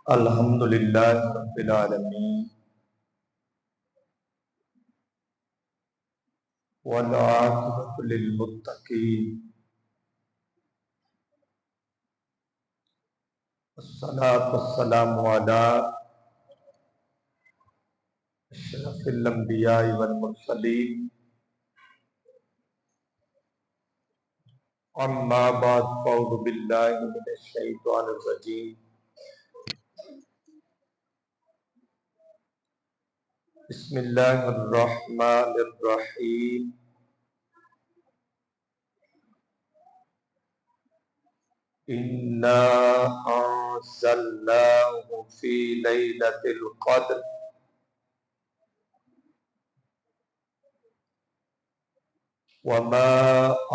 الحمدللہ رب العالمین والعاقبۃ للمتقین والصلاة والسلام علی اشرف الانبیاء والمرسلین اما بعد فاعوذ باللہ من الشیطان الرجیم بسم اللہ الرحمن الرحیم انا انزلناہ فی لیلۃ القدر وما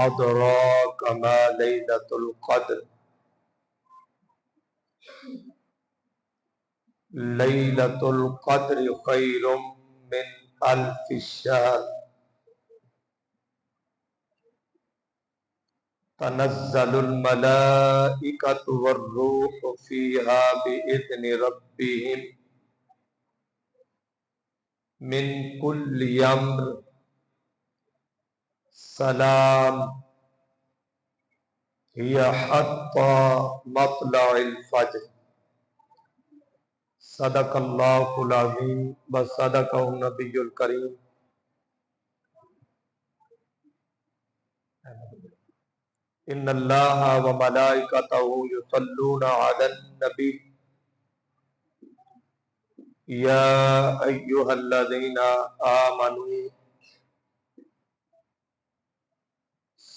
ادراک ما لیلۃ القدر لیلۃ القدر خیر من الف شہر تنزل الملائکۃ والروح فیہا بإذن ربہم من کل امر سلام ہی حتی مطلع الفجر صدق اللہ العظیم وصدق النبی الکریم ان اللہ وملائکتہ یصلون علی النبی یا ایہا الذین آمنوا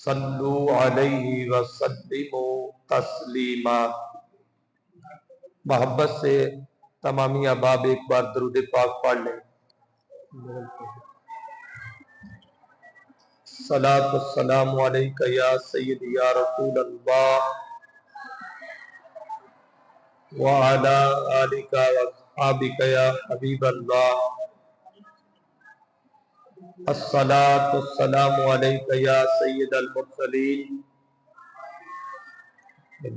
صلو علیہ وسلموا تسلیما۔ محبت سے تمامی احباب ایک بار درود پاک پڑھ لیں۔ الصلاۃ والسلام علیک یا سیدی یا رسول اللہ وعلی آلک واصحابک یا حبیب اللہ۔ الصلاۃ والسلام علیک یا سید المرسلین۔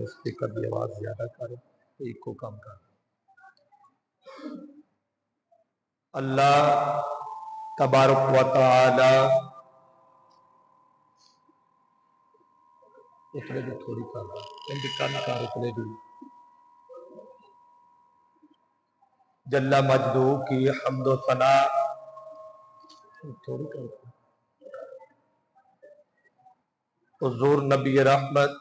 اسپیکر کی آواز زیادہ کریں، ایک کو کم کر۔ اللہ تبارک و تعالی اتنے بھی تھوڑی کر جل مجدہ کی حمد و ثنا تھوڑی کر حضور نبی رحمت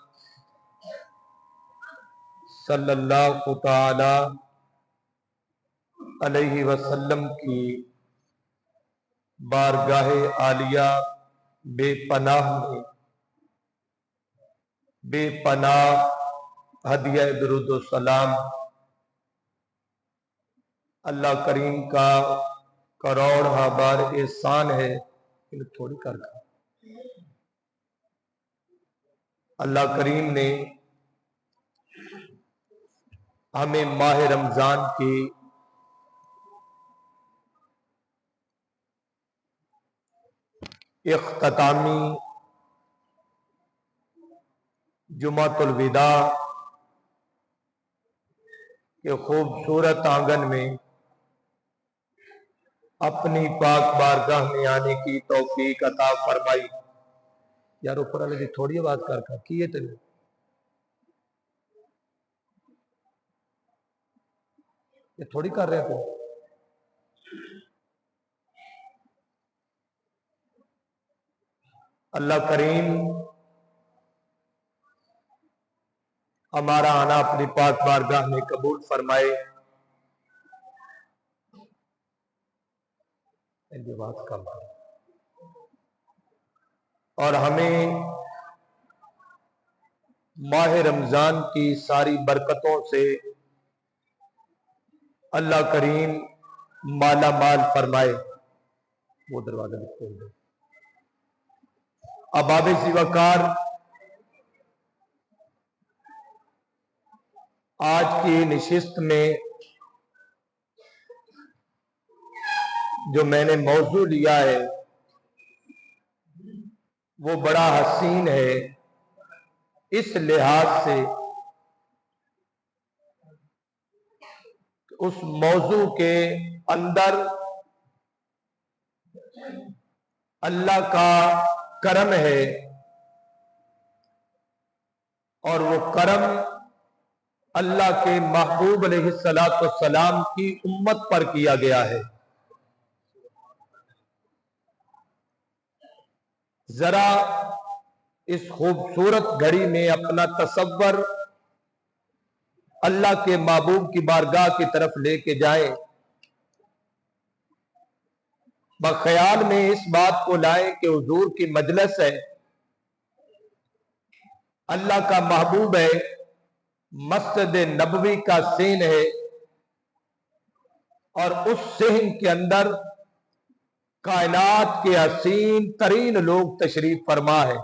صلی اللہ تعالی علیہ وسلم کی بارگاہ عالیہ بے پناہ میں بے پناہ ہدیہ درود و سلام اللہ کریم کا کروڑ بار احسان ہے۔ تھوڑی کر اللہ کریم نے ہمیں ماہ رمضان کی اختتامی جمعۃ الوداع کے خوبصورت آنگن میں اپنی پاک بارگاہ میں آنے کی توفیق عطا فرمائی۔ یار اوپر والے دی تھوڑی آواز کر کی ہے تیرے یہ تھوڑی کر رہے تھے۔ اللہ کریم ہمارا آنا اپنی پاک بارگاہ میں قبول فرمائے۔ بات کم اور ہمیں ماہ رمضان کی ساری برکتوں سے اللہ کریم مالا مال فرمائے۔ وہ دروازہ کھول دے۔ احباب ذی وقار، آج کی نشست میں جو میں نے موضوع لیا ہے وہ بڑا حسین ہے۔ اس لحاظ سے اس موضوع کے اندر اللہ کا کرم ہے، اور وہ کرم اللہ کے محبوب علیہ الصلوۃ والسلام کی امت پر کیا گیا ہے۔ ذرا اس خوبصورت گھڑی میں اپنا تصور اللہ کے محبوب کی بارگاہ کی طرف لے کے جائیں، بخیال میں اس بات کو لائیں کہ حضور کی مجلس ہے، اللہ کا محبوب ہے، مسجد نبوی کا سین ہے، اور اس سین کے اندر کائنات کے حسین ترین لوگ تشریف فرما ہے۔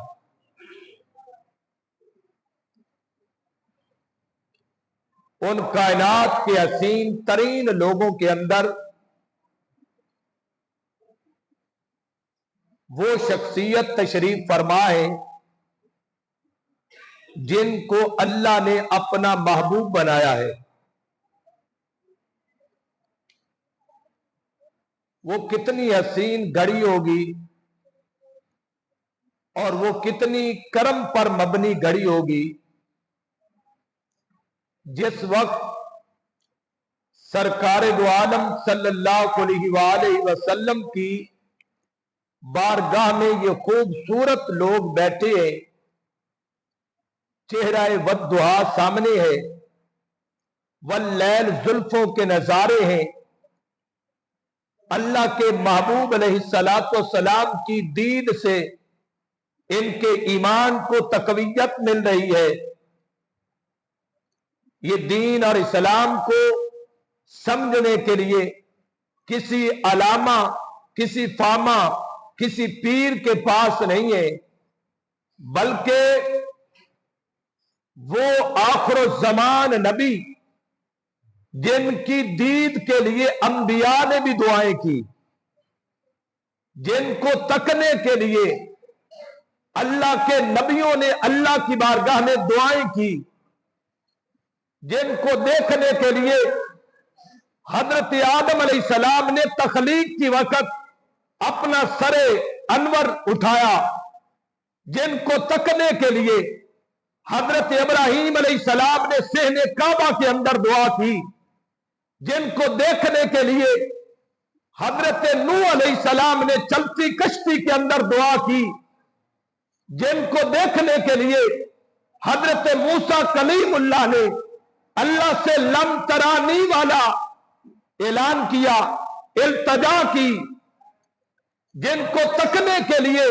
ان کائنات کے حسین ترین لوگوں کے اندر وہ شخصیت تشریف فرما ہے جن کو اللہ نے اپنا محبوب بنایا ہے۔ وہ کتنی حسین گھڑی ہوگی اور وہ کتنی کرم پر مبنی گھڑی ہوگی جس وقت سرکار دو عالم صلی اللہ علیہ وآلہ وسلم کی بارگاہ میں یہ خوبصورت لوگ بیٹھے ہیں، چہرہ والضحا سامنے ہے، واللیل زلفوں کے نظارے ہیں، اللہ کے محبوب علیہ الصلوۃ والسلام کی دید سے ان کے ایمان کو تقویت مل رہی ہے۔ یہ دین اور اسلام کو سمجھنے کے لیے کسی علامہ، کسی فامہ، کسی پیر کے پاس نہیں ہے، بلکہ وہ آخر الزمان نبی جن کی دید کے لیے انبیاء نے بھی دعائیں کی، جن کو تکنے کے لیے اللہ کے نبیوں نے اللہ کی بارگاہ میں دعائیں کی، جن کو دیکھنے کے لیے حضرت آدم علیہ السلام نے تخلیق کی وقت اپنا سر انور اٹھایا، جن کو تکنے کے لیے حضرت ابراہیم علیہ السلام نے صحن کعبہ کے اندر دعا کی، جن کو دیکھنے کے لیے حضرت نوح علیہ السلام نے چلتی کشتی کے اندر دعا کی، جن کو دیکھنے کے لیے حضرت موسیٰ کلیم اللہ نے اللہ سے لم ترانی والا اعلان کیا، التجا کی، جن کو تکنے کے لیے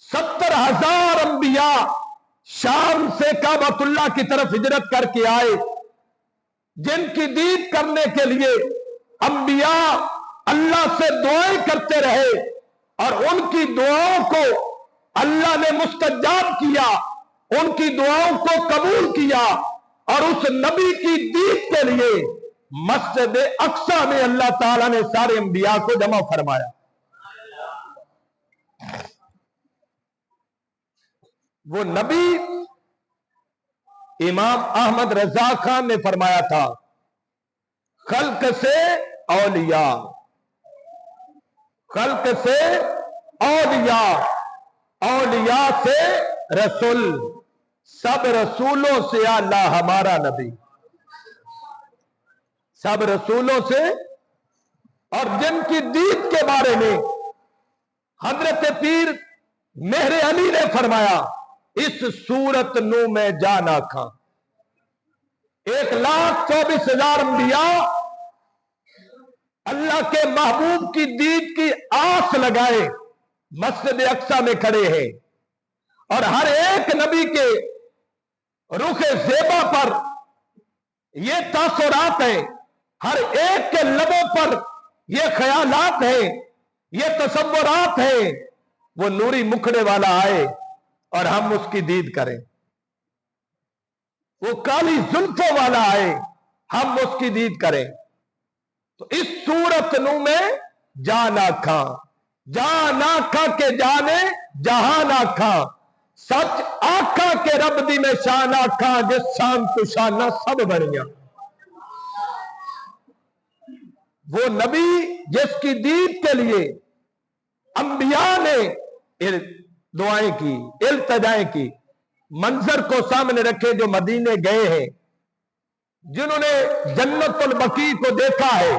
70,000 انبیاء شام سے کعبۃ اللہ کی طرف ہجرت کر کے آئے، جن کی دید کرنے کے لیے انبیاء اللہ سے دعائیں کرتے رہے، اور ان کی دعاؤں کو اللہ نے مستجاب کیا، ان کی دعاؤں کو قبول کیا، اور اس نبی کی دید کے لیے مسجد اقصی میں اللہ تعالیٰ نے سارے انبیاء کو جمع فرمایا۔ وہ نبی امام احمد رضا خان نے فرمایا تھا، خلق سے اولیاء، خلق سے اولیاء، اولیاء سے رسول، سب رسولوں سے اعلیٰ ہمارا نبی، سب رسولوں سے۔ اور جن کی دید کے بارے میں حضرت پیر مہر علی نے فرمایا، اس صورت نو میں جانا کھاں، 1,24,000 انبیاء اللہ کے محبوب کی دید کی آس لگائے مسجد اقصی میں کھڑے ہیں، اور ہر ایک نبی کے رخ زیبا پر یہ تاثرات ہیں، ہر ایک کے لبوں پر یہ خیالات ہیں، یہ تصورات ہیں، وہ نوری مکھڑے والا آئے اور ہم اس کی دید کریں، وہ کالی زلفوں والا آئے ہم اس کی دید کریں۔ تو اس صورت نو میں جانا کھاں، جانا کھاں کے جانے جہاں نہ کھاں، सच आखा के रब दी मैं शान आखा जिस शान तो शाना सब बनिया। वो नबी जिसकी दीद के लिए अंबिया ने दुआएं की, इल्तिजाएं की, मंजर को सामने रखे जो मदीने गए हैं, जिन्होंने जन्नतुल बकी को देखा है,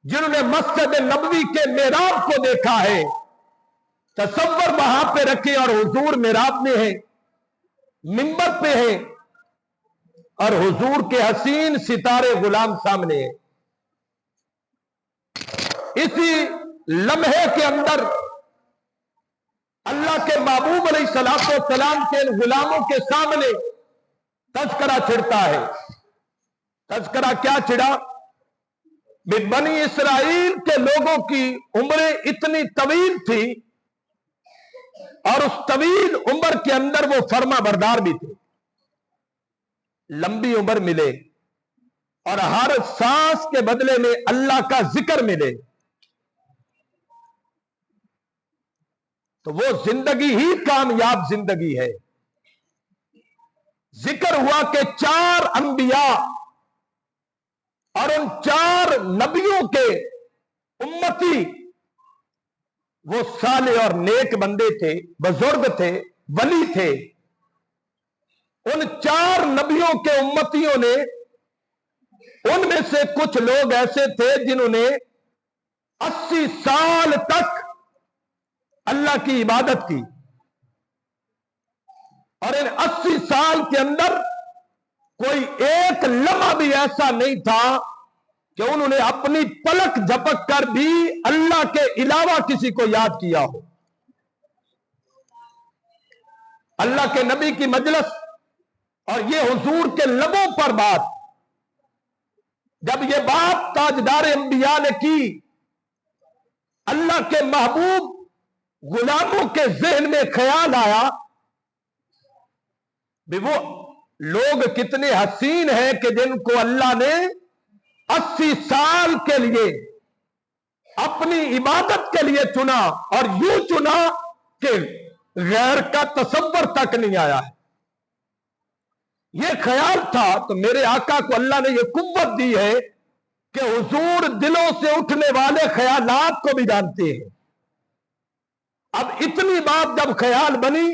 जिन्होंने मस्जिद नबवी के मेराब को देखा है, तसव्वुर वहां पे रखे और हुजूर मेराब में है, मिंबर पे है और हुजूर के हसीन सितारे गुलाम सामने है। इसी लम्हे के अंदर अल्लाह के महबूब अलैहिस्सलाम के गुलामों के सामने तज़किरा छिड़ता है। तज़किरा क्या छिड़ा? बनी इसराइल के लोगों की उम्रें इतनी तवील थी और उस तवील उम्र के अंदर वो फर्मा बरदार भी थे, लंबी उम्र मिले और हर सांस के बदले में अल्लाह का जिक्र मिले, तो वो जिंदगी ही कामयाब जिंदगी है। जिक्र हुआ कि 4 अंबिया और उन 4 नबियों के उम्मती वो साले और नेक बंदे थे, बुजुर्ग थे, वली थे। उन 4 नबियों के उम्मतियों ने, उनमें से कुछ लोग ऐसे थे जिन्होंने 80 साल तक अल्लाह की इबादत की और इन 80 साल के अंदर कोई एक लम्हा भी ऐसा नहीं था कि उन्होंने अपनी पलक झपक कर भी अल्लाह के अलावा किसी को याद किया हो। अल्लाह के नबी की मजलिस और ये हुजूर के लबों पर बात, जब ये बात ताजदार अंबिया ने की, अल्लाह के महबूब गुलामों के जहन में ख्याल आया भी वो लोग कितने हसीन हैं कि जिनको अल्लाह ने 80 साल के लिए अपनी इबादत के लिए चुना और यूं चुना कि गैर का तसव्वुर तक नहीं आया है। यह ख्याल था तो मेरे आका को अल्लाह ने यह कुव्वत दी है कि हुजूर दिलों से उठने वाले ख्यालात को भी जानते हैं। अब इतनी बात जब ख्याल बनी,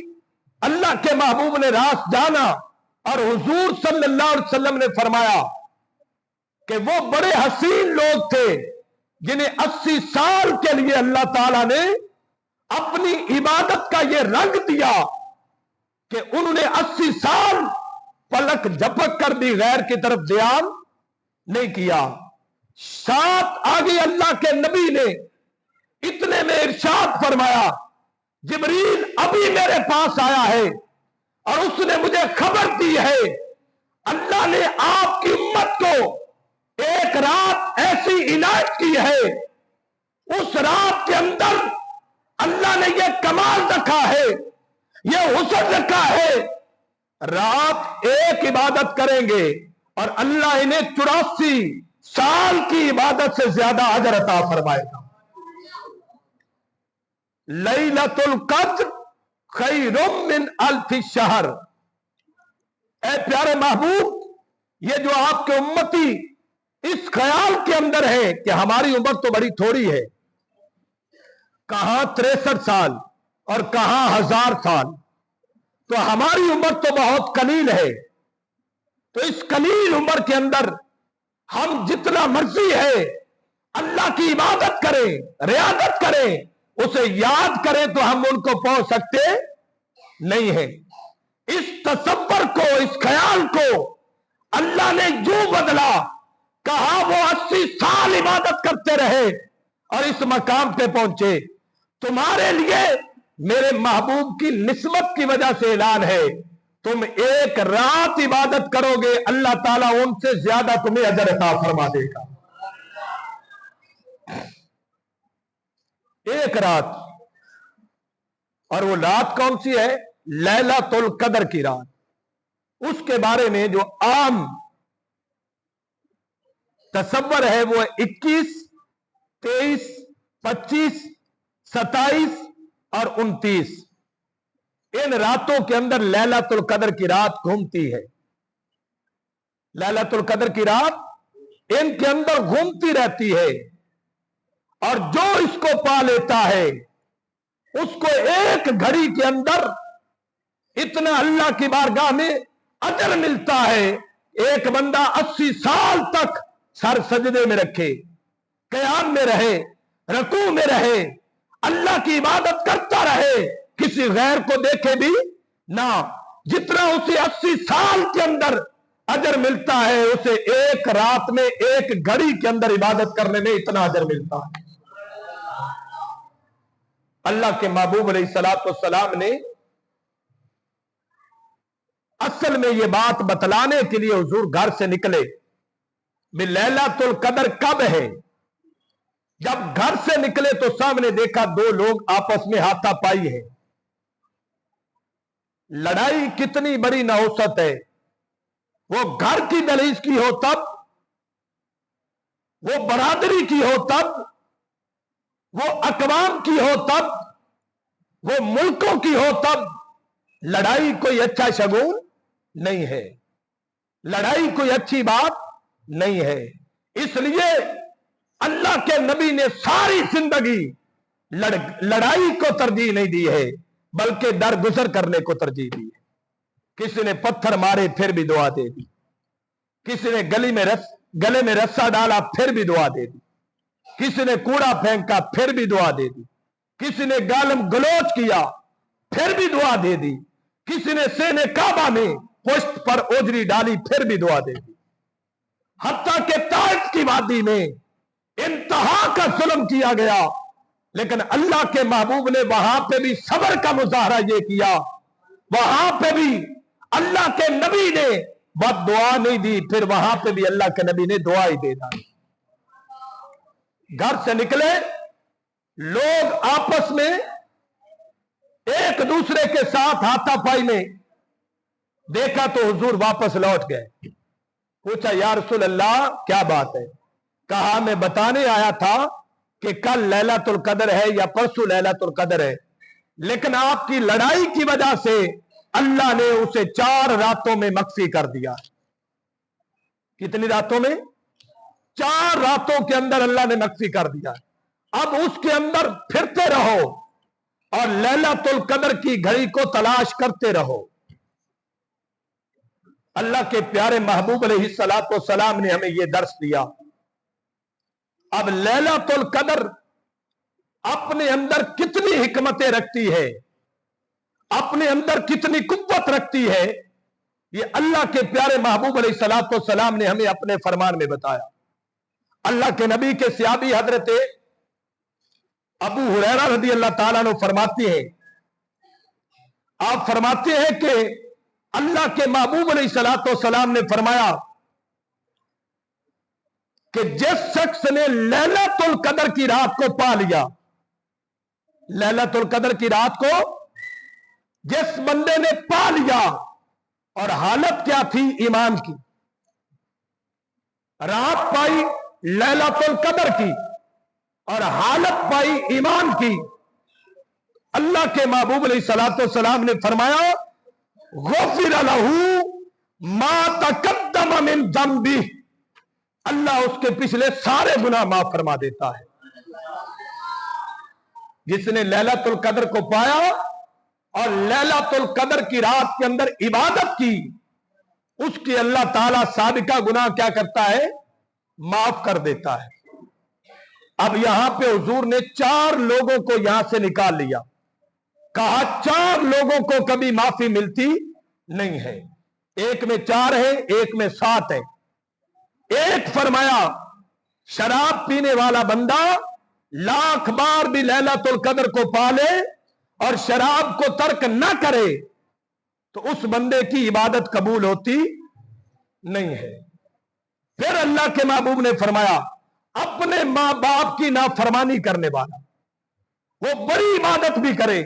अल्लाह के महबूब ने रास जाना और हुजूर सल्लल्लाहु अलैहि वसल्लम ने फरमाया कि वो बड़े हसीन लोग थे जिन्हें 80 साल के लिए अल्लाह ताला ने अपनी इबादत का ये रंग दिया कि उन्होंने 80 साल पलक झपक कर भी गैर की तरफ ध्यान नहीं किया। साथ आगे अल्लाह के नबी ने इतने में इरशाद फरमाया, जिब्रील अभी मेरे पास आया है और उसने मुझे खबर दी है अल्लाह ने आपकी उम्मत को एक रात ऐसी इनायत की है, उस रात के अंदर अल्लाह ने यह कमाल रखा है, यह हुस्न रखा है, रात एक इबादत करेंगे और अल्लाह इन्हें 84 साल की इबादत से ज्यादा अजर अता फरमाएगा। लैलतुल कद्र खैरुम मिन अल्फि शहर। ऐ प्यारे महबूब, ये जो आपके उम्मती इस ख्याल के अंदर है कि हमारी उम्र तो बड़ी थोड़ी है, कहां 63 साल और कहां 1000 साल, तो हमारी उम्र तो बहुत कलील है, तो इस कलील उम्र के अंदर हम जितना मर्जी है अल्लाह की इबादत करें, रियादत करें, उसे याद करें तो हम उनको पहुंच सकते नहीं है। इस तसव्वुर को, इस ख्याल को अल्लाह ने यूं बदला, कहा वो 80 साल इबादत करते रहे और इस मकाम पे पहुंचे। तुम्हारे लिए मेरे महबूब की निस्बत की वजह से ऐलान है, तुम एक रात इबादत करोगे, अल्लाह ताला उनसे ज्यादा तुम्हें अजर अता फरमा देगा। एक रात, और वो रात कौन सी है? लैलतुल कद्र की रात। उसके बारे में जो आम तसव्वुर है वो 21, 23, 25, 27 और 29, इन रातों के अंदर लैलतुल कदर की रात घूमती है। लैलतुल कदर की रात इनके अंदर घूमती रहती है, और जो इसको पा लेता है उसको एक घड़ी के अंदर इतना अल्लाह की बारगाह में अजर मिलता है। एक बंदा 80 साल तक सर सजदे में रखे, क़याम में रहे, रकू में रहे, अल्लाह की इबादत करता रहे, किसी गैर को देखे भी ना, जितना उसे 80 साल के अंदर अजर मिलता है उसे एक रात में एक घड़ी के अंदर इबादत करने में इतना अजर मिलता है। अल्लाह के महबूब अलैहिस्सलाम ने असल में यह बात बतलाने के लिए हुजूर घर से निकले भी लैलतुल कदर कब है। जब घर से निकले तो सामने देखा दो लोग आपस में हाथापाई है। लड़ाई कितनी बड़ी नौसत है, वो घर की दहलीज की हो तब, वो बरादरी की हो तब, वो अकवाम की हो तब, वो मुल्कों की हो तब। लड़ाई कोई अच्छा शगुन नहीं है, लड़ाई कोई अच्छी बात नहीं है। इसलिए अल्लाह के नबी ने सारी जिंदगी लड़ाई को तरजीह नहीं दी है, बल्कि दरगुजर करने को तरजीह दी है। किसी ने पत्थर मारे फिर भी दुआ दे दी, किसी ने गले में रस्सा डाला फिर भी दुआ दे दी, किसी ने कूड़ा फेंका फिर भी दुआ दे दी, किसी ने गालम गलोच किया फिर भी दुआ दे दी, किसी ने सेने काबा में पुष्ट पर ओजरी डाली फिर भी दुआ दे दी। हत्ता के ताइफ की वादी में इंतहा का जुल्म किया गया, लेकिन अल्लाह के महबूब ने वहां पे भी सब्र का मुजाहरा ये किया, वहां पे भी अल्लाह के नबी ने बद दुआ नहीं दी, फिर वहां पे भी अल्लाह के नबी ने दुआ ही दे दी। घर से निकले लोग आपस में एक दूसरे के साथ हाथापाई में, देखा तो हुजूर वापस लौट गए। पूछा या रसूल अल्लाह क्या बात है? कहा मैं बताने आया था कि कल लैलतुल कदर है या परसों लैलतुल कदर है, लेकिन आपकी लड़ाई की वजह से अल्लाह ने उसे 4 रातों में मख्फी कर दिया। कितनी रातों में? 4 रातों के अंदर अल्लाह ने मख्फी कर दिया। अब उसके अंदर फिरते रहो और लैलतुल कदर की घड़ी को तलाश करते रहो। अल्लाह के प्यारे महबूब अलैहिस्सलाम ने हमें यह दर्स दिया। अब लैलतुल कदर अपने अंदर कितनी हिकमतें रखती है, अपने अंदर कितनी कुव्वत रखती है, ये अल्लाह के प्यारे महबूब अलैहिस्सलाम ने हमें अपने फरमान में बताया। अल्लाह के नबी के सहाबी हजरत अबू हुरैरा रज़ी अल्लाह ताला अन्हु फरमाते हैं, आप फरमाते हैं कि अल्लाह के महबूब अलैहिस्सलाम ने फरमाया कि जिस शख्स ने लैलतुल कदर की रात को पा लिया, लैलतुल कदर की रात को जिस बंदे ने पा लिया, और हालत क्या थी? ईमान की। रात पाई लैलतुल कदर की और हालत पाई ईमान की। अल्लाह के महबूब अलैहिस्सलाम ने फरमाया गुफ़िर लहू मा तक़द्दम मिन ज़ंबी, अल्लाह उसके पिछले सारे गुनाह माफ फरमा देता है। जिसने लैलतुल कदर को पाया और लैलतुल कदर की रात के अंदर इबादत की, उसकी अल्लाह ताला साबिका गुनाह क्या करता है? माफ कर देता है। अब यहां पे हुजूर ने 4 लोगों को यहां से निकाल लिया। कहा 4 लोगों को कभी माफी मिलती नहीं है। एक में 4 है, एक में 7 है। एक फरमाया शराब पीने वाला बंदा लाख बार भी लैलतुल कदर को पाले और शराब को तर्क न करे तो उस बंदे की इबादत कबूल होती नहीं है। फिर अल्लाह के महबूब ने फरमाया अपने मां बाप की नाफरमानी करने वाला, वो बड़ी इबादत भी करे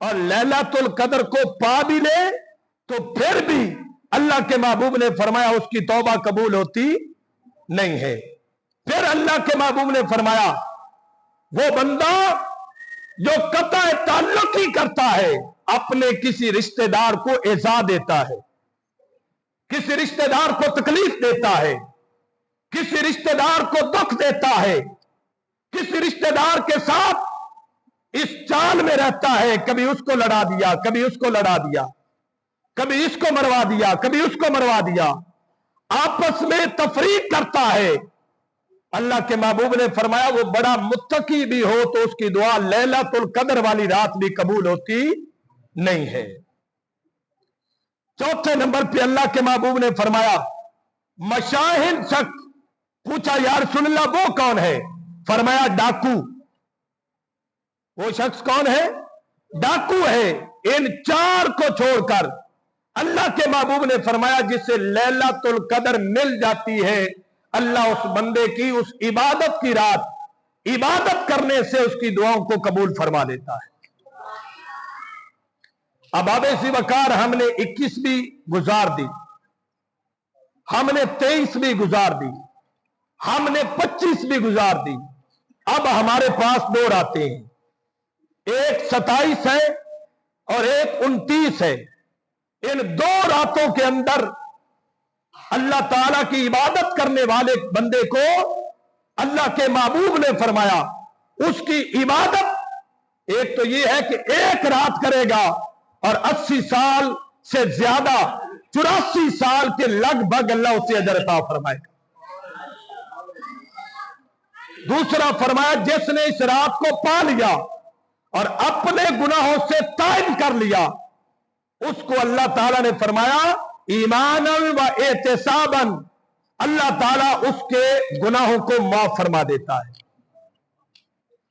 और लैलतुल कदर को पा भी ले तो फिर भी अल्लाह के महबूब ने फरमाया उसकी तौबा कबूल होती नहीं है। फिर अल्लाह के महबूब ने फरमाया वो बंदा जो कता ताल्लुक ही करता है अपने किसी रिश्तेदार को ईज़ा देता है, किसी रिश्तेदार को तकलीफ देता है, किसी रिश्तेदार को दुख देता है, किसी रिश्तेदार के साथ इस चाल में रहता है, कभी उसको लड़ा दिया, कभी उसको लड़ा दिया, कभी इसको मरवा दिया, कभी उसको मरवा दिया, आपस में तफरीक करता है। अल्लाह के महबूब ने फरमाया वो बड़ा मुत्तकी भी हो तो उसकी दुआ लैलतुल कदर वाली रात भी कबूल होती नहीं है। चौथे नंबर पे अल्लाह के महबूब ने फरमाया मशाहिन शख्स। पूछा या रसूलल्लाह वो कौन है? फरमाया डाकू। वो शख्स कौन है? डाकू है। इन चार को छोड़कर अल्लाह के महबूब ने फरमाया जिसे लैलतुल कदर मिल जाती है, अल्लाह उस बंदे की उस इबादत की रात इबादत करने से उसकी दुआओं को कबूल फरमा लेता है। अब आबेसी वकार हमने 21वीं गुजार दी, हमने 23वीं गुजार दी, हमने 25वीं गुजार दी। अब हमारे पास दो रातें हैं, एक 27 है और एक 29 है। इन दो रातों के अंदर अल्लाह ताला की इबादत करने वाले बंदे को अल्लाह के महबूब ने फरमाया उसकी इबादत एक तो यह है कि एक रात करेगा और 80 साल से ज्यादा 84 साल के लगभग अल्लाह उसे अजर अता फरमाएगा। दूसरा फरमाया जिसने इस रात को पा लिया और अपने गुनाहों से ताइब कर लिया, उसको अल्लाह ताला ने फरमाया ईमानन व एहतिसाबन, अल्लाह ताला उसके गुनाहों को माफ फरमा देता है।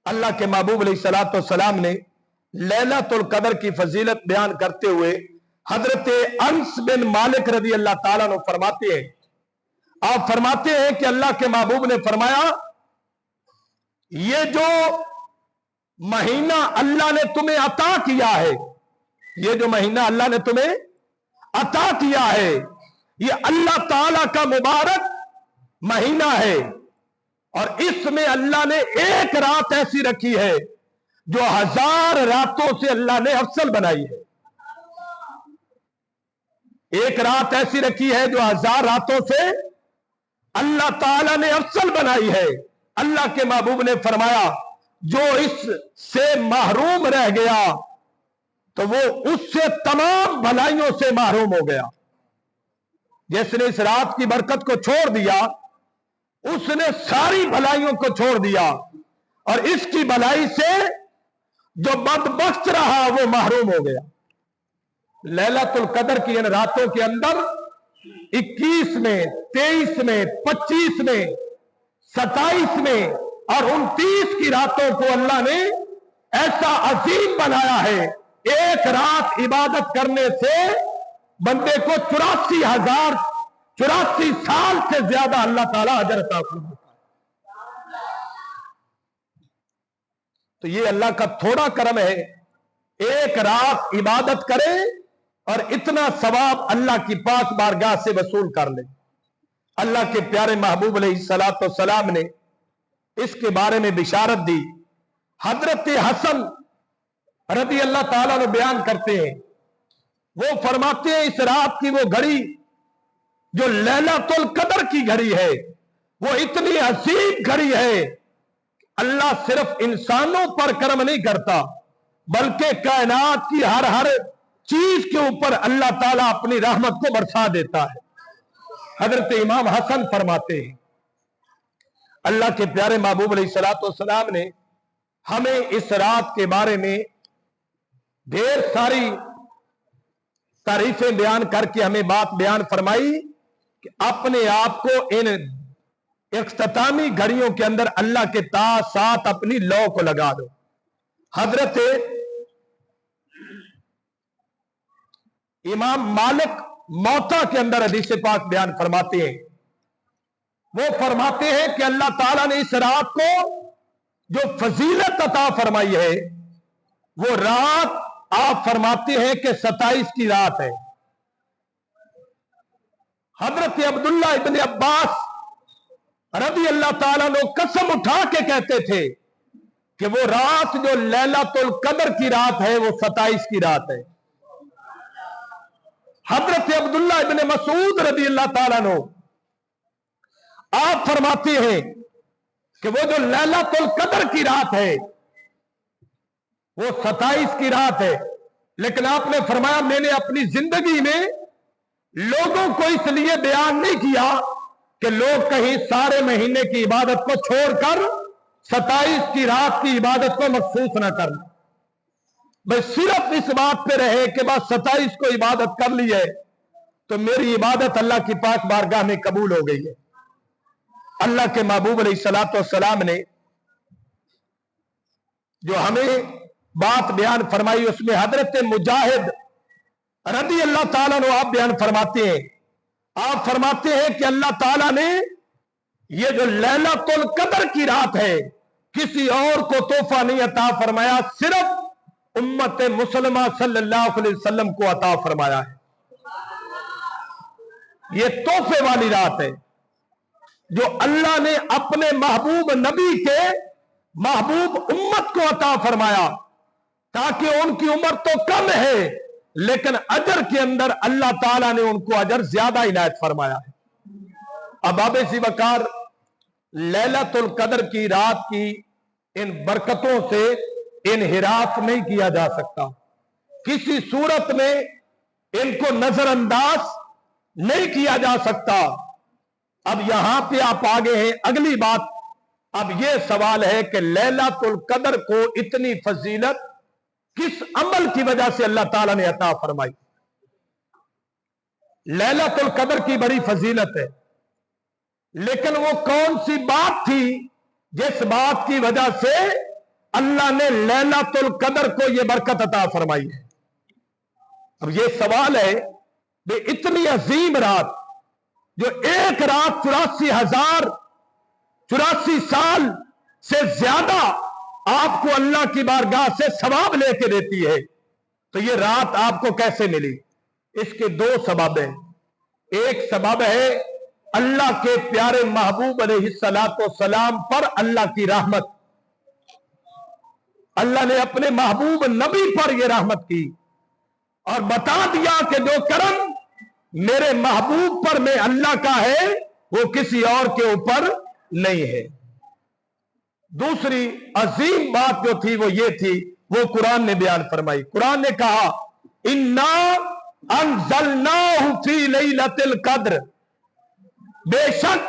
अल्लाह के महबूब अलैहिस्सलातु वस्सलाम ने लैलतुल कदर की फजीलत बयान करते हुए हजरत अनस बिन मालिक रजी अल्लाह ताला ने फरमाते हैं, आप फरमाते हैं कि अल्लाह के महबूब ने फरमाया ये जो महीना अल्लाह ने तुम्हें अता किया है, ये जो महीना अल्लाह ने तुम्हें अता किया है, ये अल्लाह ताला का मुबारक महीना है और इसमें अल्लाह ने एक रात ऐसी रखी है जो 1000 रातों से अल्लाह ने अफसल बनाई है। एक रात ऐसी रखी है जो 1000 रातों से अल्लाह ताला ने अफसल बनाई है। अल्लाह के महबूब ने फरमाया जो इससे महरूम रह गया तो वो उससे तमाम भलाइयों से महरूम हो गया। जिसने इस रात की बरकत को छोड़ दिया उसने सारी भलाइयों को छोड़ दिया और इसकी भलाई से जो बदबख्त रहा वो महरूम हो गया। लैलतुल कदर की इन रातों के अंदर 21 में, 23 में, 25 में, 27 में और 29 की रातों को अल्लाह ने ऐसा अजीम बनाया है, एक रात इबादत करने से बंदे को 84 साल से ज्यादा अल्लाह ताला अजर अता फरमाता है। तो ये अल्लाह का थोड़ा करम है, एक रात इबादत करे और इतना सवाब अल्लाह की पाक बारगाह से वसूल कर ले। अल्लाह के प्यारे महबूब अलैहिस्सलातु वस्सलाम ने इसके बारे में बिशारत दी। हजरत हसन रज़ी अल्लाह ताला ने बयान करते हैं, वो फरमाते हैं इस रात की वो घड़ी जो लैलतुल कदर की घड़ी है वो इतनी अजीम घड़ी है, अल्लाह सिर्फ इंसानों पर कर्म नहीं करता बल्कि कायनात की हर चीज के ऊपर अल्लाह ताला अपनी रहमत को बरसा देता है। हजरत इमाम हसन फरमाते हैं अल्लाह के प्यारे महबूब अलैहिस्सलातु वस्सलाम ने हमें इस रात के बारे में ढेर सारी तारीफें बयान करके हमें बात बयान फरमाई कि अपने आप को इन इख्तितामी घड़ियों के अंदर अल्लाह के साथ अपनी लौ को लगा दो। हजरत इमाम मालिक मौता के अंदर हदीस पाक बयान फरमाते हैं, वो फरमाते हैं कि अल्लाह ताला ने इस रात को जो फजीलत अता फरमाई है वो रात आप फरमाते हैं कि 27 की रात है। हजरत अब्दुल्ला इब्न अब्बास रज़ी अल्लाह ताला ने कसम उठा के कहते थे کہ वो रात जो लैलातुल कदर की रात है वो 27 की रात है। हजरत अब्दुल्ला इब्न मसूद रजी अल्लाह ताला अन्हु आप फरमाते हैं कि वो जो लैलातुल कदर की रात है वो 27 की रात है, लेकिन आपने फरमाया मैंने अपनी जिंदगी में लोगों को इसलिए बयान नहीं किया कि लोग कहीं सारे महीने की इबादत को छोड़कर 27 की रात की इबादत को मखसूस न करना, भाई सिर्फ इस बात पे रहे कि बस 27 को इबादत कर ली है तो मेरी इबादत अल्लाह की पाक बारगाह में कबूल हो गई है। अल्लाह के महबूब अलैहिस्सलातु वस्सलाम ने जो हमें बात बयान फरमाई उसमें हजरत मुजाहिद रदी अल्लाह ताला ने आप बयान फरमाते हैं, आप फरमाते हैं कि अल्लाह ताला ने ये जो लैलातुल कदर की रात है किसी और को तोहफा नहीं अता फरमाया, सिर्फ उम्मत मुसलमा सल्लल्लाहु अलैहि वसल्लम को अता फरमाया है। ये तोहफे वाली रात है जो अल्लाह ने अपने महबूब नबी के महबूब उम्मत को अता फरमाया, ताकि उनकी उम्र तो कम है लेकिन अजर के अंदर अल्लाह ताला ने उनको अजर ज्यादा इनायत फरमाया है। अब आबे सी वकार लैलातुल कदर की रात की इन बरकतों से इनहिराफ नहीं किया जा सकता, किसी सूरत में इनको नजरअंदाज नहीं किया जा सकता। अब यहां पे आप आगे हैं अगली बात। अब यह सवाल है कि लैलातुल कदर को इतनी फजीलत किस अमल की वजह से अल्लाह ताला ने अता फरमाई। लैलातुल कदर की बड़ी फजीलत है, लेकिन वो कौन सी बात थी जिस बात की वजह से अल्लाह ने लैलातुल कदर को यह बरकत अता फरमाई है। अब यह सवाल है कि इतनी अजीम रात जो एक रात 84 साल से ज्यादा आपको अल्लाह की बारगाह से सवाब लेके देती है, तो ये रात आपको कैसे मिली? इसके दो सबब हैं। एक सबब है अल्लाह के प्यारे महबूब अलैहिस्सलाम पर अल्लाह की रहमत, अल्लाह ने अपने महबूब नबी पर यह रहमत की और बता दिया कि जो करम मेरे महबूब पर में अल्लाह का है वो किसी और के ऊपर नहीं है। दूसरी अजीम बात जो थी वो ये थी, वो कुरान ने बयान फरमाई। कुरान ने कहा इन्ना अंज़लनाहु फी लैलतिल कद्र, बेशक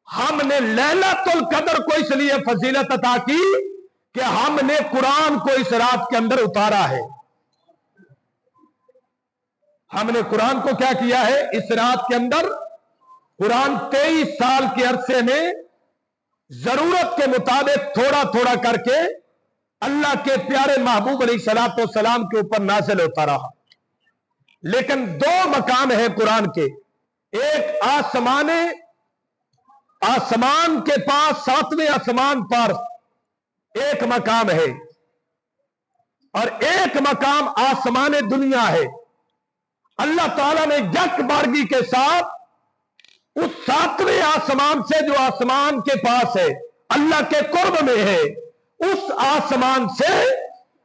हमने लैलतुल कद्र को इसलिए फजीलत अता की कि हमने कुरान को इस रात के अंदर उतारा है। हमने कुरान को क्या किया है? इस रात के अंदर कुरान 23 साल के अरसे में जरूरत के मुताबिक थोड़ा थोड़ा करके अल्लाह के प्यारे महबूब अलैहिस्सलातु वस्सलाम के ऊपर नाज़िल होता रहा। लेकिन दो मकाम है कुरान के, एक आसमान के पास 7वें आसमान पर एक मकाम है और एक मकाम आसमान दुनिया है। अल्लाह ताला ने यक बारगी के साथ उस 7वें आसमान से जो आसमान के पास है, अल्लाह के कुर्ब में है, उस आसमान से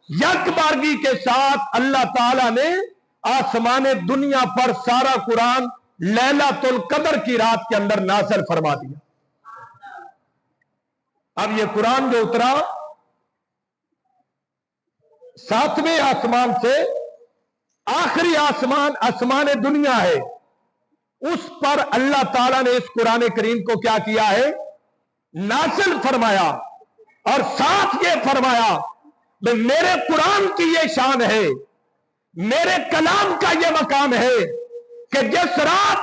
यक बारगी के साथ अल्लाह ताला ने आसमान दुनिया पर सारा कुरान लैलातुल कदर की रात के अंदर नाज़िल फरमा दिया। अब ये कुरान जो उतरा 7वें आसमान से, आखिरी आसमान आसमान दुनिया है, उस पर अल्लाह ताला ने इस कुरान करीम को क्या किया है? नाज़िल फरमाया और साथ ये फरमाया मेरे कुरान की ये शान है, मेरे कलाम का ये मकाम है कि जिस रात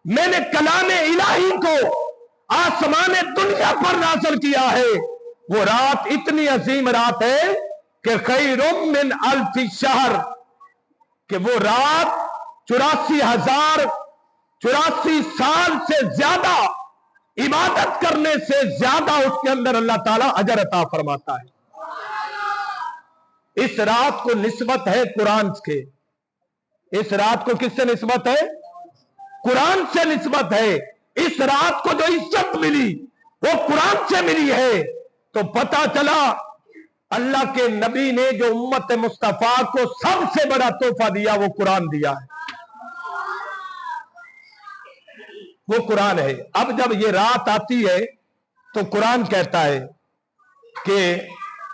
मैंने कलाम इलाही को आसमान दुनिया पर नाज़िल किया है वो रात इतनी अजीम रात है कि खैरुम मिन अल्फि शहर, कि वो रात 84 साल से ज्यादा इबादत करने से ज्यादा उसके अंदर अल्लाह ताला अजर अता फरमाता है। इस रात को निस्बत है कुरान के, इस रात को किससे निस्बत है? कुरान से निस्बत है। इस रात को जो इज्जत मिली वो कुरान से मिली है। तो पता चला अल्लाह के नबी ने जो उम्मत मुस्तफा को सबसे बड़ा तोहफा दिया वो कुरान दिया है, वो कुरान है। अब जब ये रात आती है तो कुरान कहता है कि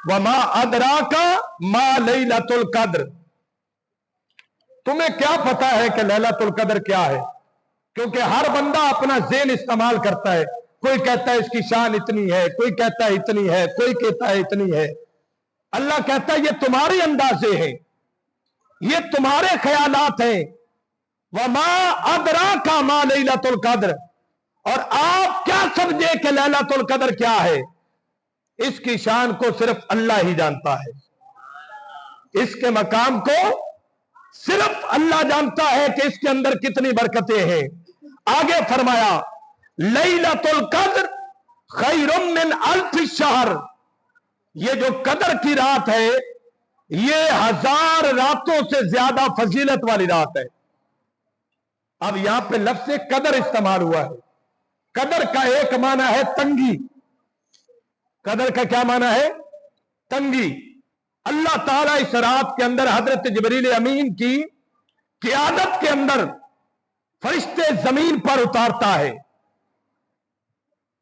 वमा अदराका मा लैलतुल कद्र, तुम्हें क्या पता है कि लैलतुल कद्र क्या है? क्योंकि हर बंदा अपना ज़हन इस्तेमाल करता है। कोई कहता है इसकी शान इतनी है, कोई कहता है इतनी है, कोई कहता है इतनी है। अल्लाह कहता है ये तुम्हारे अंदाजे हैं, ये तुम्हारे ख्यालात हैं। वमा अदराका मा लैलतुल कद्र, और आप क्या समझे कि लैलतुल कद्र क्या है? इसकी शान को सिर्फ अल्लाह ही जानता है, इसके मकाम को सिर्फ अल्लाह जानता है कि इसके अंदर कितनी बरकतें हैं। आगे फरमाया लैलतुल कद्र खैरुम मिन अल्फ शहर, ये जो कदर की रात है ये 1000 रातों से ज्यादा फजीलत वाली रात है। अब यहां पे लफ्ज़ से कदर इस्तेमाल हुआ है। कदर का एक माना है तंगी, कदर का क्या माना है? तंगी। अल्लाह ताला इस रात के अंदर हजरत जिब्रील अमीन की क़ियादत के अंदर फरिश्ते जमीन पर उतारता है।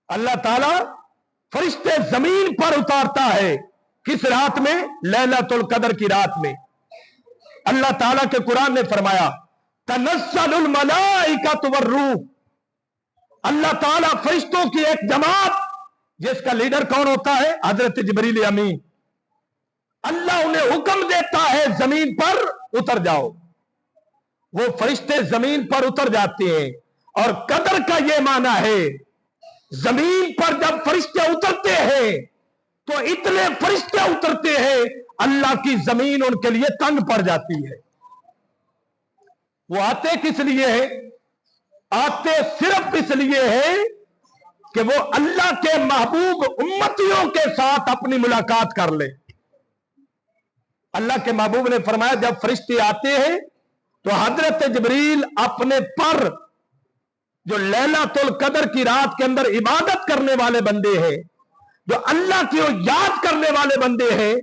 अल्लाह ताला फरिश्ते जमीन पर उतारता है। किस रात में? लैलतुल कद्र की रात में। अल्लाह ताला के कुरान ने फरमाया तनस्सलुल मलाइकतु वर्रूह, अल्लाह ताला फरिश्तों की एक जमात जिसका लीडर कौन होता है? हजरत जिब्रील अमीन। अल्लाह उन्हें हुक्म देता है जमीन पर उतर जाओ। वो फरिश्ते जमीन पर उतर जाते हैं। और कदर का ये माना है जमीन पर जब फरिश्ते उतरते हैं तो इतने फरिश्ते उतरते हैं अल्लाह की जमीन उनके लिए तंग पड़ जाती है। वो आते किस लिए है? आते सिर्फ इसलिए है कि वो अल्लाह के महबूब उम्मतियों के साथ अपनी मुलाकात कर ले। अल्लाह के महबूब ने फरमाया जब फरिश्ते आते हैं तो हजरत जिब्रील अपने पर जो लैलतुल कद्र की रात के अंदर इबादत करने वाले बंदे हैं, जो अल्लाह की याद करने वाले बंदे हैं,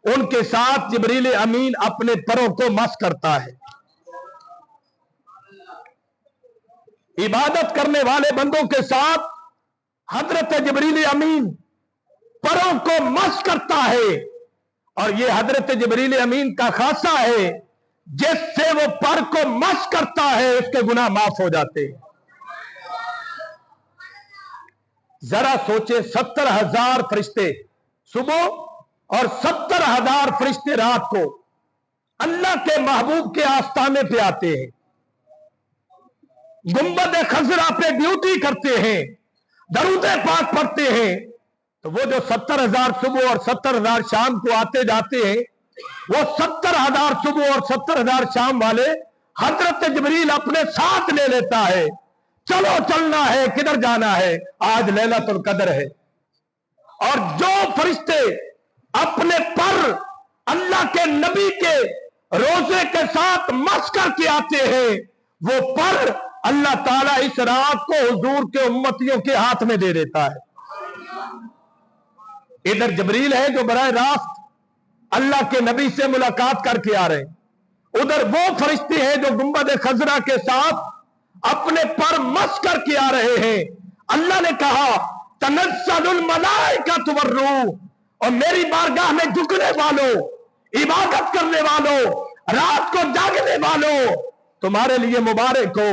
उनके साथ जिब्रील अमीन अपने परों को मस करता है। इबादत करने वाले बंदों के साथ हजरत जिब्रील अमीन परों को मस करता है। और यह हजरत जिब्रील अमीन का खासा है, जिससे वो पर को मस करता है उसके गुनाह माफ हो जाते हैं। जरा सोचे 70,000 फरिश्ते सुबह और 70,000 फरिश्ते रात को अल्लाह के महबूब के आस्थाने पे आते हैं, गुंबद खजरा पे ड्यूटी करते हैं, दरूदे पाक पढ़ते हैं। तो वो जो 70,000 सुबह और 70,000 शाम को आते जाते हैं, वो 70,000 सुबह और 70,000 शाम वाले हजरत जिब्रील अपने साथ ले लेता है। चलो चलना है, किधर जाना है? आज लैलतुल कद्र है। और जो फरिश्ते अपने पर अल्लाह के नबी के रोजे के साथ मस करके आते हैं, वो पर अल्लाह ताला इस रात को हुजूर के उम्मतियों के हाथ में दे देता है। इधर जिब्रील है जो बराह रास्त अल्लाह के नबी से मुलाकात करके आ रहे हैं, उधर वो फरिश्ते हैं जो गुंबद खजरा के साथ अपने पर मस करके आ रहे हैं। अल्लाह ने कहा तनस्सलुल मलाइकतु वर्रूह, और मेरी बारगाह में झुकने वालों, इबादत करने वालों, रात को जागने वालों, तुम्हारे लिए मुबारक हो।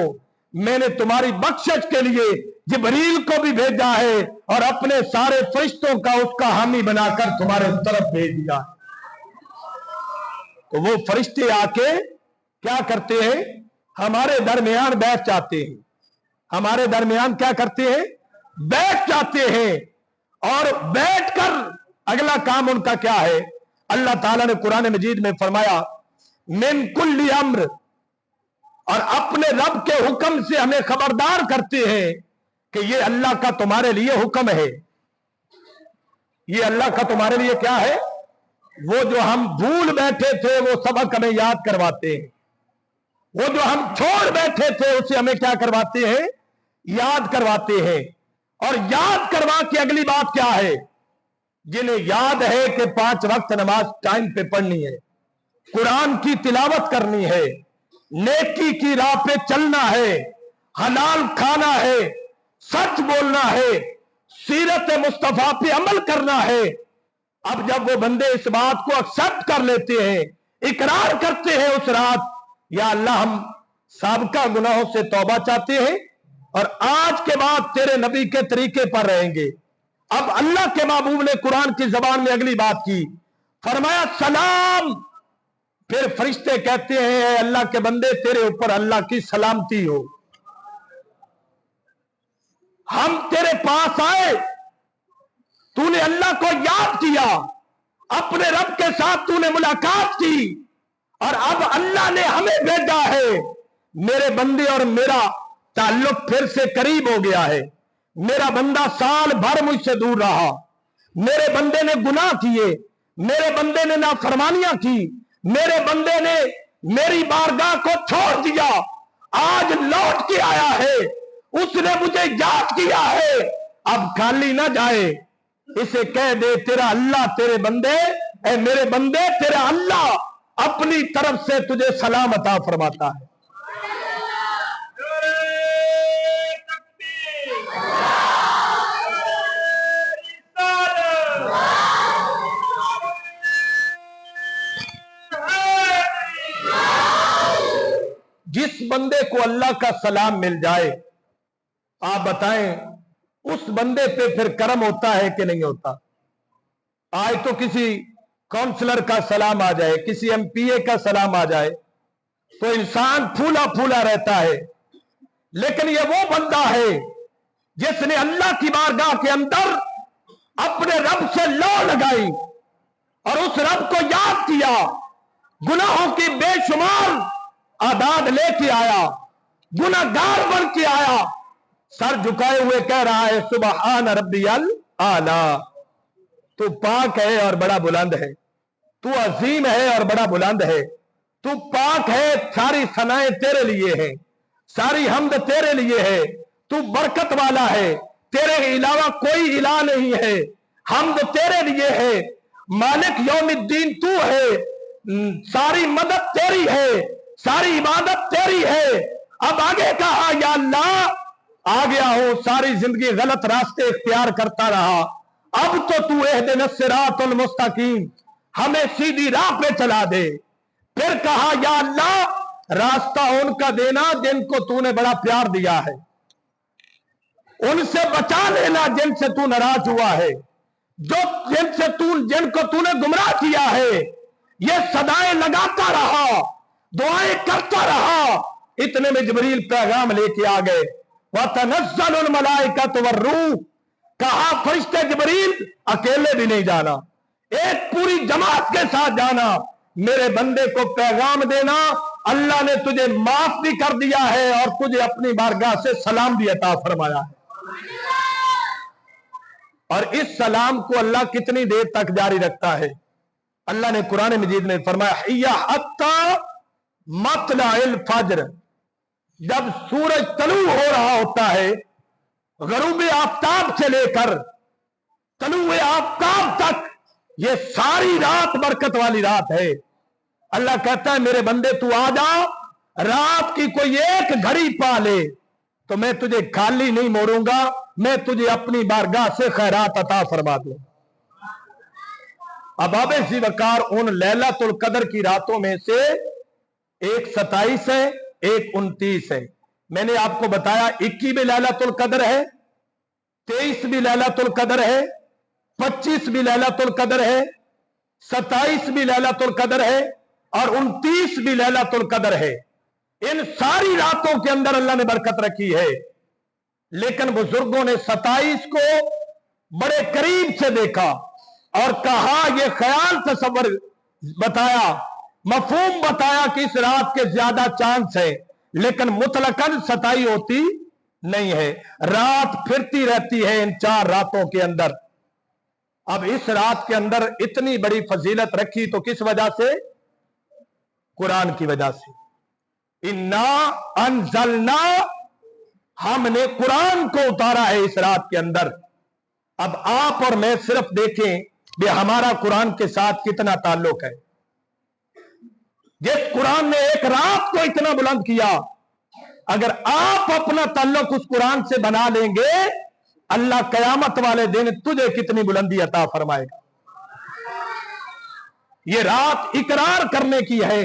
मैंने तुम्हारी बख्शिश के लिए जिब्रील को भी भेजा है और अपने सारे फरिश्तों का उसका हामी बनाकर तुम्हारे तरफ भेज दिया। तो वो फरिश्ते आके क्या करते हैं? हमारे दरमियान बैठ जाते हैं। हमारे दरमियान क्या करते हैं? बैठ जाते हैं। और बैठकर अगला काम उनका क्या है? अल्लाह ताला ने कुरान मजीद में फरमाया मिन कुल्ली अम्र, और अपने रब के हुक्म से हमें खबरदार करते हैं कि ये अल्लाह का तुम्हारे लिए हुक्म है। ये अल्लाह का तुम्हारे लिए क्या है? वो जो हम भूल बैठे थे वो सबक हमें याद करवाते हैं, वो जो हम छोड़ बैठे थे उसे हमें क्या करवाते हैं? याद करवाते हैं। और याद करवा के अगली बात क्या है? जिन्हें याद है कि 5 वक्त नमाज टाइम पे पढ़नी है, कुरान की तिलावत करनी है, नेकी की राह पे चलना है, हलाल खाना है, सच बोलना है, सीरत मुस्तफा पे अमल करना है। अब जब वो बंदे इस बात को एक्सेप्ट कर लेते हैं, इकरार करते हैं उस रात, या अल्लाह हम साबका गुनाहों से तौबा चाहते हैं और आज के बाद तेरे नबी के तरीके पर रहेंगे। अब अल्लाह के महबूब ने कुरान की जबान में अगली बात की, फरमाया सलाम। फिर फरिश्ते कहते हैं अल्लाह के बंदे तेरे ऊपर अल्लाह की सलामती हो, हम तेरे पास आए, तूने अल्लाह को याद किया, अपने रब के साथ तूने मुलाकात की और अब अल्लाह ने हमें भेजा है। मेरे बंदे और मेरा ताल्लुक फिर से करीब हो गया है। मेरा बंदा साल भर मुझसे दूर रहा, मेरे बंदे ने गुनाह किए, मेरे बंदे ने नाफरमानियां की, मेरे बंदे ने मेरी बारगाह को छोड़ दिया, आज लौट के आया है, उसने मुझे याद किया है, अब खाली ना जाए। इसे कह दे तेरा अल्लाह तेरे बंदे, ए मेरे बंदे तेरा अल्लाह अपनी तरफ से तुझे सलाम अता फरमाता है। जिस बंदे को अल्लाह का सलाम मिल जाए, आप बताएं उस बंदे पे फिर करम होता है कि नहीं होता? आज तो किसी काउंसलर का सलाम आ जाए, किसी एमपीए का सलाम आ जाए तो इंसान फूला फूला रहता है, लेकिन ये वो बंदा है जिसने अल्लाह की बारगाह के अंदर अपने रब से लौ लगाई और उस रब को याद किया, गुनाहों की बेशुमार आदाद लेके आया, गुनाहगार बन के आया, सर झुकाए हुए कह रहा है सुबहान रब्बियल आला। तू पाक है और बड़ा बुलंद है, तू अजीम है और बड़ा बुलंद है, तू पाक है, सारी सनाएं तेरे लिए है, सारी हमद तेरे लिए है, तू बरकत वाला है, तेरे अलावा कोई इलाह नहीं है, हमद तेरे लिए है, मालिक यौमिद्दीन तू है, सारी मदद तेरी है, सारी इबादत तेरी है। अब आगे कहा या अल्लाह आ गया हो, सारी जिंदगी गलत रास्ते इख्तियार करता रहा, अब तो तू एहदिनस सिरातुल मुस्तकीम, हमें सीधी राह पे चला दे। फिर कहा या अल्लाह रास्ता उनका देना जिनको तूने बड़ा प्यार दिया है, उनसे बचा लेना जिनसे तू नाराज हुआ है, जो जिनको तूने गुमराह किया है। ये सदाएं लगाता रहा, दुआएं करता रहा, इतने में जिब्रील पैगाम लेके आ गए, वतनज़्ज़लुल मलाइकतु वर्रूह, कहा फरिश्ते जिब्रील अकेले भी नहीं जाना, एक पूरी जमात के साथ जाना, मेरे बंदे को पैगाम देना, अल्लाह ने तुझे माफ भी कर दिया है और तुझे अपनी बारगाह से सलाम भी अता फरमाया है। और इस सलाम को अल्लाह कितनी देर तक जारी रखता है? अल्लाह ने कुरान मजीद में फरमाया हिया हत्ता मतलाइल फज्र, जब सूरज तलू हो रहा होता है, गरूबे आफ्ताब से लेकर तलुए आफ्ताब तक, ये सारी रात बरकत वाली रात है। अल्लाह कहता है मेरे बंदे तू आ जा, रात की कोई एक घड़ी पा ले तो मैं तुझे खाली नहीं मोड़ूंगा, मैं तुझे अपनी बारगाह से खैरात अता फरमा दूं। अब आबे वकार उन लैलतुल कदर की रातों में से एक 27 है, एक 29 है। मैंने आपको बताया 21 भी लैलतुल कदर है, 23 भी लैलतुल कदर है, 25 भी लैलतुल कदर है, 27 भी लैलतुल कदर है और 29 भी लैलतुल कदर है। इन सारी रातों के अंदर अल्लाह ने बरकत रखी है, लेकिन बुजुर्गों ने 27 को बड़े करीब से देखा और कहा यह ख्याल तसव्वुर बताया, मफहूम बताया कि इस रात के ज्यादा चांस है, लेकिन मुतलकन 27 होती नहीं है, रात फिरती रहती है इन 4 रातों के अंदर। अब इस रात के अंदर इतनी बड़ी फजीलत रखी तो किस वजह से? कुरान की वजह से। इन्ना अनज़लना, हमने कुरान को उतारा है इस रात के अंदर। अब आप और मैं सिर्फ देखें भी हमारा कुरान के साथ कितना ताल्लुक है। जिस कुरान ने एक रात को इतना बुलंद किया, अगर आप अपना ताल्लुक उस कुरान से बना लेंगे, अल्लाह कयामत वाले दिन तुझे कितनी बुलंदी अता फरमाएगा। ये रात इकरार करने की है,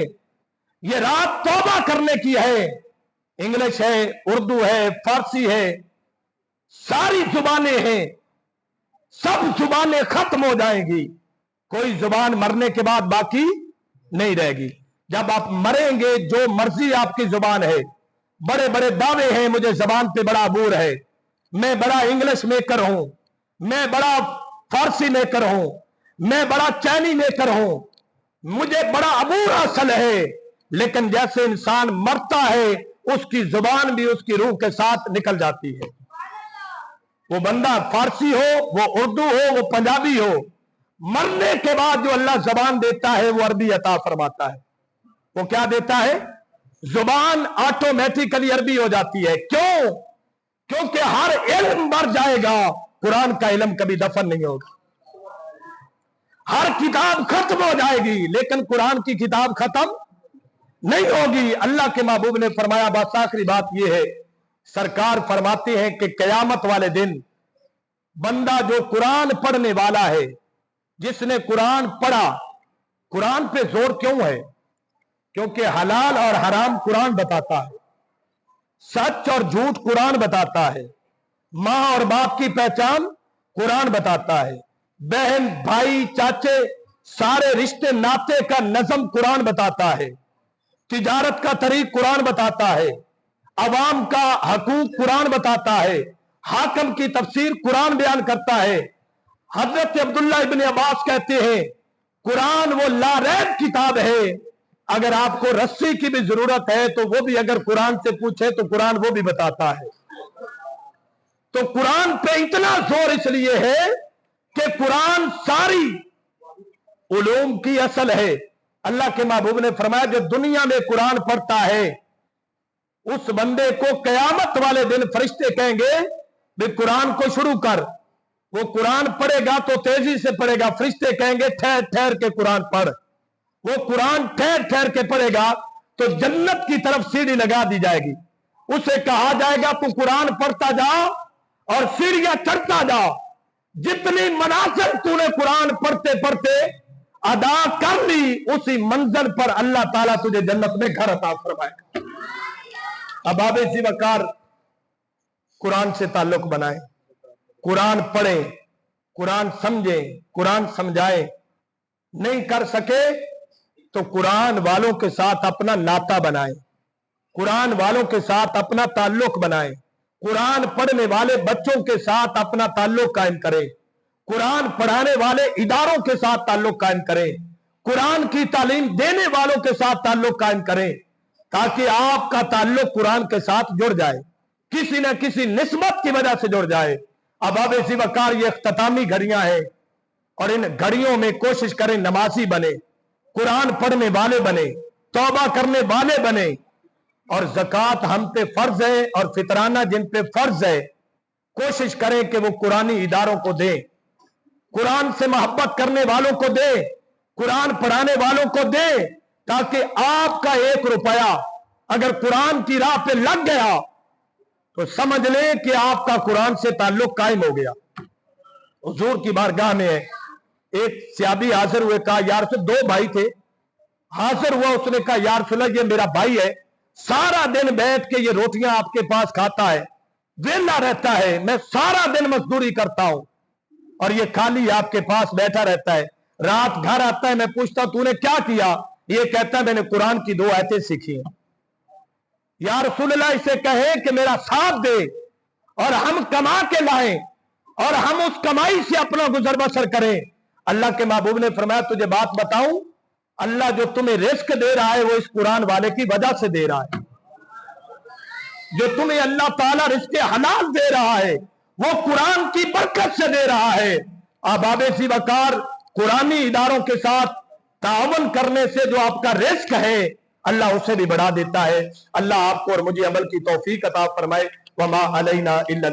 ये रात तौबा करने की है। इंग्लिश है, उर्दू है, फारसी है, सारी जुबानें हैं, सब जुबानें खत्म हो जाएंगी, कोई जुबान मरने के बाद बाकी नहीं रहेगी। जब आप मरेंगे, जो मर्जी आपकी जुबान है, बड़े बड़े दावे हैं, मुझे जबान पे बड़ा अबूर है, मैं बड़ा इंग्लिश मेकर हूं, मैं बड़ा फारसी मेकर हूं, मैं बड़ा चाइनी मेकर हूं, मुझे बड़ा अबूर हासिल है, लेकिन जैसे इंसान मरता है उसकी जुबान भी उसकी रूह के साथ निकल जाती है। वो बंदा फारसी हो, वो उर्दू हो, वो पंजाबी हो, मरने के बाद जो अल्लाह जबान देता है वो अरबी अता फरमाता है। वो क्या देता है? जुबान ऑटोमेटिकली अरबी हो जाती है। क्यों? क्योंकि हर इल्म मर जाएगा, कुरान का इल्म कभी दफन नहीं होगा। हर किताब खत्म हो जाएगी, लेकिन कुरान की किताब खत्म नहीं होगी। अल्लाह के महबूब ने फरमाया, बस आखिरी बात यह है, सरकार फरमाते हैं कि कयामत वाले दिन बंदा जो कुरान पढ़ने वाला है, जिसने कुरान पढ़ा, कुरान पे जोर क्यों है? क्योंकि हलाल और हराम कुरान बताता है, सच और झूठ कुरान बताता है, मां और बाप की पहचान कुरान बताता है, बहन भाई चाचे सारे रिश्ते नाते का नज़म कुरान बताता है, तिजारत का तरीक कुरान बताता है, अवाम का हकूक कुरान बताता है, हाकम की तफसीर कुरान बयान करता है। हजरत अब्दुल्ला इब्न अब्बास कहते हैं, कुरान वो लारैब किताब है, अगर आपको रस्सी की भी जरूरत है तो वो भी अगर कुरान से पूछे तो कुरान वो भी बताता है। तो कुरान पे इतना जोर इसलिए है कि कुरान सारी उलूम की असल है। अल्लाह के महबूब ने फरमाया, जो दुनिया में कुरान पढ़ता है उस बंदे को कयामत वाले दिन फरिश्ते कहेंगे भी कुरान को शुरू कर। वो कुरान पढ़ेगा तो तेजी से पढ़ेगा, फरिश्ते कहेंगे ठहर ठहर के कुरान पढ़। वो कुरान ठहर ठहर के पढ़ेगा तो जन्नत की तरफ सीढ़ी लगा दी जाएगी। उसे कहा जाएगा तू कुरान पढ़ता जा और सीढ़ियां चढ़ता जा, जितनी मनासिब तूने कुरान पढ़ते पढ़ते अदा कर ली, उसी मंजिल पर अल्लाह ताला तुझे जन्नत में घर अता फरमाएगा। अब आप इसी वकार कुरान से ताल्लुक बनाए, कुरान पढ़े, कुरान समझे, कुरान समझाए। नहीं कर सके तो कुरान वालों के साथ अपना नाता बनाए, कुरान वालों के साथ अपना ताल्लुक बनाए, कुरान पढ़ने वाले बच्चों के साथ अपना ताल्लुक कायम करें, कुरान पढ़ाने वाले इदारों के साथ ताल्लुक कायम करें, कुरान की तालीम देने वालों के साथ ताल्लुक कायम करें, ताकि आपका ताल्लुक कुरान के साथ जुड़ जाए, किसी न किसी निस्बत की वजह से जुड़ जाए। अब इसी वकार ये इख्तितामी घड़ियां हैं और इन घड़ियों में कोशिश करें नमाजी बने, कुरान पढ़ने वाले बने, तौबा करने वाले बने, और ज़कात हम पे फर्ज है और फितराना जिन पे फर्ज है, कोशिश करें कि वो कुरानी इदारों को दें, कुरान से मोहब्बत करने वालों को दें, कुरान पढ़ाने वालों को दें, ताकि आपका 1 रुपया अगर कुरान की राह पे लग गया तो समझ लें कि आपका कुरान से ताल्लुक कायम हो गया। हुजूर की बारगाह में एक सहाबी हाजिर हुए, कहा यार से 2 भाई थे, हाजिर हुआ, उसने कहा यार सुना ये मेरा भाई है, सारा दिन बैठ के ये रोटियां आपके पास खाता है, वेला रहता है, मैं सारा दिन मजदूरी करता हूं और ये खाली आपके पास बैठा रहता है, रात घर आता है, मैं पूछता तूने क्या किया, ये कहता है मैंने कुरान की 2 आयतें सीखी हैं। या रसूलल्लाह इसे कहे कि मेरा साथ दे और हम कमा के लाएं और हम उस कमाई से अपना गुजर बसर करें। अल्लाह के महबूब ने फरमाया तुझे बात बताऊं, अल्लाह जो तुम्हें रिस्क दे रहा है वो इस कुरान वाले की वजह से दे रहा है। जो तुम्हें अल्लाह ताला रिस्क हलाल दे रहा है वो कुरान की बरकत से दे रहा है। अब इसी वकार कुरानी इदारों के साथ तावन करने से जो आपका रिस्क है अल्लाह उसे भी बढ़ा देता है। अल्लाह आपको और मुझे अमल की तौफीक अता फरमाए। वमा अलैना इल्ला